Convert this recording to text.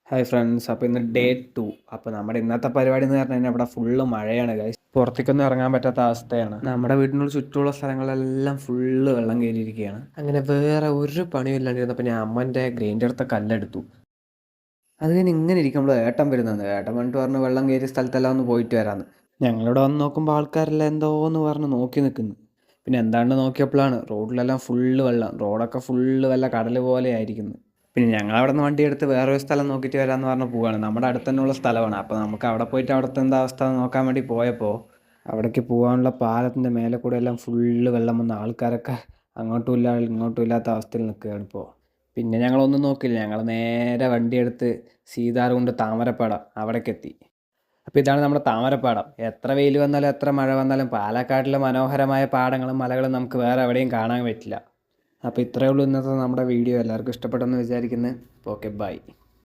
Hi friends, അപ്പോൾ ഇന്ന് day 2. അപ്പോൾ നമ്മുടെ ഇന്നത്തെ പരിപാടി എന്ന് പറഞ്ഞു കഴിഞ്ഞാൽ ഇവിടെ ഫുള്ള് മഴയാണ് ഗൈസ്. പുറത്തേക്കൊന്നും ഇറങ്ങാൻ പറ്റാത്ത അവസ്ഥയാണ്. നമ്മുടെ വീടിനുള്ള ചുറ്റുമുള്ള സ്ഥലങ്ങളെല്ലാം ഫുള്ള് വെള്ളം കയറിയിരിക്കുകയാണ്. അങ്ങനെ വേറെ ഒരു പണിയും ഇല്ലാണ്ടിരുന്നപ്പോൾ ഞാൻ അമ്മൻ്റെ ഗ്രൈൻഡർ എടുത്ത കല്ലെടുത്തു. അത് കഴിഞ്ഞ് ഇങ്ങനെ ഇരിക്കുമ്പോൾ ഏട്ടൻ വരുന്നത്. ഏട്ടൻ വന്നിട്ട് പറഞ്ഞു വെള്ളം കയറിയ സ്ഥലത്തെല്ലാം ഒന്ന് പോയിട്ട് വരാമെന്ന്. ഞങ്ങളിവിടെ വന്ന് നോക്കുമ്പോൾ ആൾക്കാരെല്ലാം എന്തോന്ന് പറഞ്ഞ് നോക്കി നിൽക്കുന്നു. പിന്നെ എന്താണ്ട് നോക്കിയപ്പോഴാണ് റോഡിലെല്ലാം ഫുള്ള് വെള്ളം, റോഡൊക്കെ ഫുള്ള് വല്ല കടൽ പോലെ ആയിരിക്കുന്നു. പിന്നെ ഞങ്ങൾ അവിടെ നിന്ന് വണ്ടി എടുത്ത് വേറൊരു സ്ഥലം നോക്കിയിട്ട് വരാമെന്ന് പറഞ്ഞ് പോവുകയാണ്. നമ്മുടെ അടുത്ത് തന്നെയുള്ള സ്ഥലമാണ്. അപ്പോൾ നമുക്ക് അവിടെ പോയിട്ട് അവിടുത്തെ എന്താ അവസ്ഥ നോക്കാൻ വേണ്ടി പോയപ്പോൾ അവിടേക്ക് പോകാനുള്ള പാലത്തിൻ്റെ മേലെ കൂടെ എല്ലാം ഫുള്ള് വെള്ളം വന്ന് ആൾക്കാരൊക്കെ അങ്ങോട്ടും ഇല്ല ഇങ്ങോട്ടും ഇല്ലാത്ത അവസ്ഥയിൽ നിൽക്കുകയാണ് ഇപ്പോൾ. പിന്നെ ഞങ്ങളൊന്നും നോക്കില്ല, ഞങ്ങൾ നേരെ വണ്ടിയെടുത്ത് സീതാർകുണ്ട് താമരപ്പാടം അവിടേക്ക് എത്തി. അപ്പോൾ ഇതാണ് നമ്മുടെ താമരപ്പാടം. എത്ര വെയിൽ വന്നാലും എത്ര മഴ വന്നാലും പാലക്കാട്ടിലെ മനോഹരമായ പാടങ്ങളും മലകളും നമുക്ക് വേറെ എവിടെയും കാണാൻ പറ്റില്ല. അപ്പോൾ ഇത്രയേ ഉള്ളൂ ഇന്നത്തെ നമ്മുടെ വീഡിയോ. എല്ലാവർക്കും ഇഷ്ടപ്പെട്ടെന്ന് വിചാരിക്കുന്നു. Okay, by.